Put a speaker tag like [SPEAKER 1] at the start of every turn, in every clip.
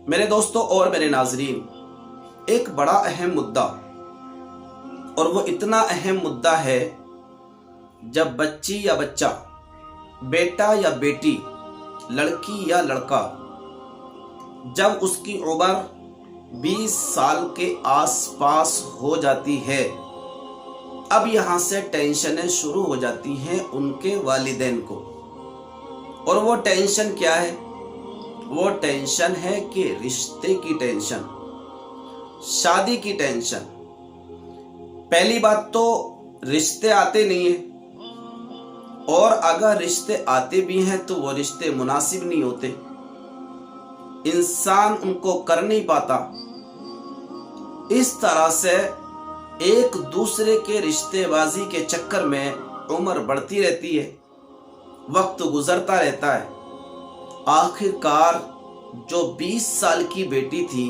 [SPEAKER 1] میرے دوستوں اور میرے ناظرین، ایک بڑا اہم مدعا، اور وہ اتنا اہم مدعا ہے جب بچی یا بچہ، بیٹا یا بیٹی، لڑکی یا لڑکا، جب اس کی عمر 20 سال کے آس پاس ہو جاتی ہے، اب یہاں سے ٹینشنیں شروع ہو جاتی ہیں ان کے والدین کو۔ اور وہ ٹینشن کیا ہے؟ وہ ٹینشن ہے کہ رشتے کی ٹینشن، شادی کی ٹینشن۔ پہلی بات تو رشتے آتے نہیں ہیں، اور اگر رشتے آتے بھی ہیں تو وہ رشتے مناسب نہیں ہوتے، انسان ان کو کر نہیں پاتا۔ اس طرح سے ایک دوسرے کے رشتے بازی کے چکر میں عمر بڑھتی رہتی ہے، وقت گزرتا رہتا ہے۔ آخر کار جو 20 سال کی بیٹی تھی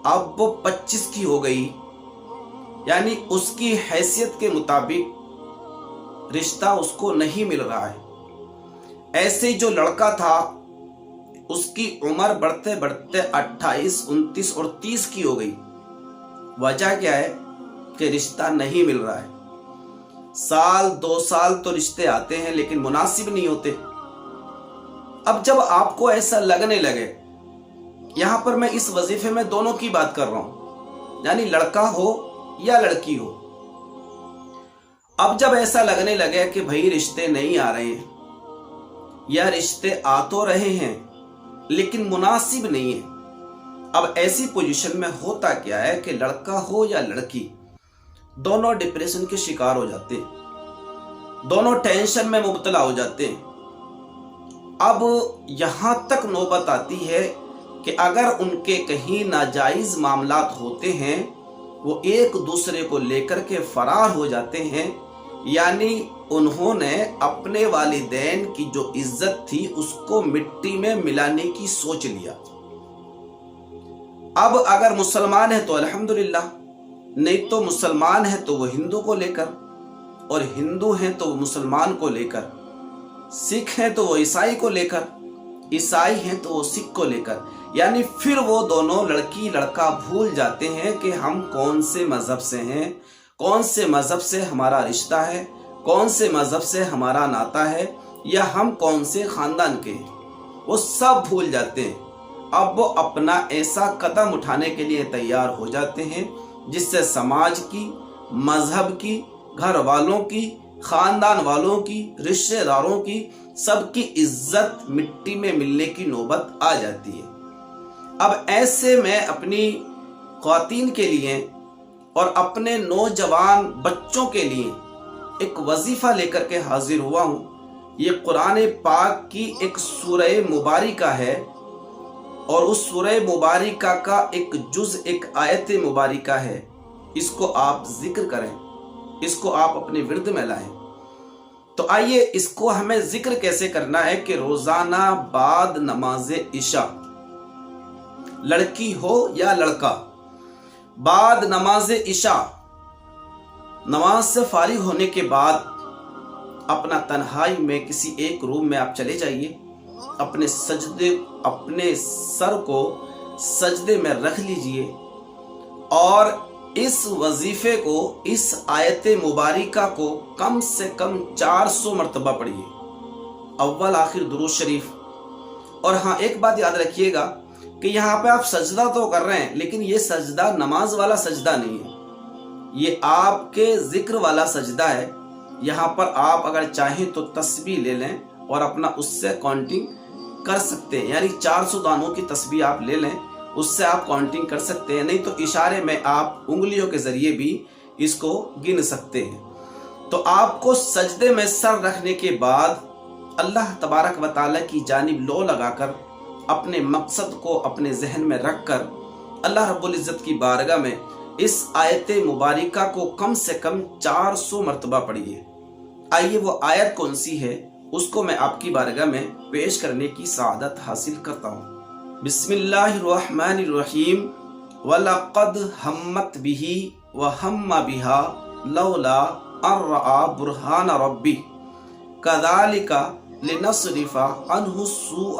[SPEAKER 1] اب وہ 25 کی ہو گئی، یعنی اس کی حیثیت کے مطابق رشتہ اس کو نہیں مل رہا ہے۔ ایسے جو لڑکا تھا اس کی عمر بڑھتے بڑھتے 28، 29 اور 30 کی ہو گئی۔ وجہ کیا ہے؟ کہ رشتہ نہیں مل رہا ہے۔ سال 2 سال تو رشتے آتے ہیں لیکن مناسب نہیں ہوتے۔ اب جب آپ کو ایسا لگنے لگے، یہاں پر میں اس وظیفے میں دونوں کی بات کر رہا ہوں، یعنی لڑکا ہو یا لڑکی ہو، اب جب ایسا لگنے لگے کہ بھائی رشتے نہیں آ رہے ہیں، یا رشتے آ تو رہے ہیں لیکن مناسب نہیں ہے، اب ایسی پوزیشن میں ہوتا کیا ہے کہ لڑکا ہو یا لڑکی، دونوں ڈپریشن کے شکار ہو جاتے ہیں، دونوں ٹینشن میں مبتلا ہو جاتے ہیں۔ اب یہاں تک نوبت آتی ہے کہ اگر ان کے کہیں ناجائز معاملات ہوتے ہیں، وہ ایک دوسرے کو لے کر کے فرار ہو جاتے ہیں، یعنی انہوں نے اپنے والدین کی جو عزت تھی اس کو مٹی میں ملانے کی سوچ لیا۔ اب اگر مسلمان ہے تو الحمدللہ، نہیں تو مسلمان ہے تو وہ ہندو کو لے کر، اور ہندو ہیں تو وہ مسلمان کو لے کر، سکھ ہیں تو وہ عیسائی کو لے کر، عیسائی ہیں تو وہ سکھ کو لے کر، یعنی پھر وہ دونوں لڑکی لڑکا بھول جاتے ہیں کہ ہم کون سے مذہب سے ہیں، کون سے مذہب سے ہمارا رشتہ ہے، کون سے مذہب سے ہمارا ناتا ہے، یا ہم کون سے خاندان کے ہیں، وہ سب بھول جاتے ہیں۔ اب وہ اپنا ایسا قدم اٹھانے کے لیے تیار ہو جاتے ہیں جس سے سماج کی، مذہب کی، گھر والوں کی، خاندان والوں کی، رشتہ داروں کی، سب کی عزت مٹی میں ملنے کی نوبت آ جاتی ہے۔ اب ایسے میں اپنی خواتین کے لیے اور اپنے نوجوان بچوں کے لیے ایک وظیفہ لے کر کے حاضر ہوا ہوں۔ یہ قرآن پاک کی ایک سورہ مبارکہ ہے، اور اس سورہ مبارکہ کا ایک جز، ایک آیت مبارکہ ہے۔ اس کو آپ ذکر کریں، اس کو آپ اپنے ورد میں لائیں۔ تو آئیے اس کو ہمیں ذکر کیسے کرنا ہے کہ روزانہ بعد نماز عشاء، لڑکی ہو یا لڑکا، بعد نماز عشاء، نماز سے فارغ ہونے کے بعد اپنا تنہائی میں کسی ایک روم میں آپ چلے جائیے، اپنے سر کو سجدے میں رکھ لیجئے، اور اس وظیفے کو، اس آیت مبارکہ کو کم سے کم 400 مرتبہ پڑھیے، اول آخر درود شریف۔ اور ہاں، ایک بات یاد رکھیے گا کہ یہاں پہ آپ سجدہ تو کر رہے ہیں لیکن یہ سجدہ نماز والا سجدہ نہیں ہے، یہ آپ کے ذکر والا سجدہ ہے۔ یہاں پر آپ اگر چاہیں تو تسبیح لے لیں اور اپنا اس سے کاؤنٹنگ کر سکتے ہیں، یعنی 400 دانوں کی تسبیح آپ لے لیں، اس سے آپ کاؤنٹنگ کر سکتے ہیں، نہیں تو اشارے میں آپ انگلیوں کے ذریعے بھی اس کو گن سکتے ہیں۔ تو آپ کو سجدے میں سر رکھنے کے بعد اللہ تبارک و تعالیٰ کی جانب لو لگا کر، اپنے مقصد کو اپنے ذہن میں رکھ کر اللہ رب العزت کی بارگاہ میں اس آیت مبارکہ کو کم سے کم 400 مرتبہ پڑھیے۔ آئیے وہ آیت کون سی ہے اس کو میں آپ کی بارگاہ میں پیش کرنے کی سعادت حاصل کرتا ہوں۔ بسم اللہ الرحمن الرحیم۔ وَلَقَدْ هَمَّتْ بِهِ وَهَمَّ بِهَا لَوْلَا أَن رَّأَىٰ بُرْهَانَ رَبِّهِ كَذَٰلِكَ لِنَصْرِفَ عَنْهُ السُّوءَ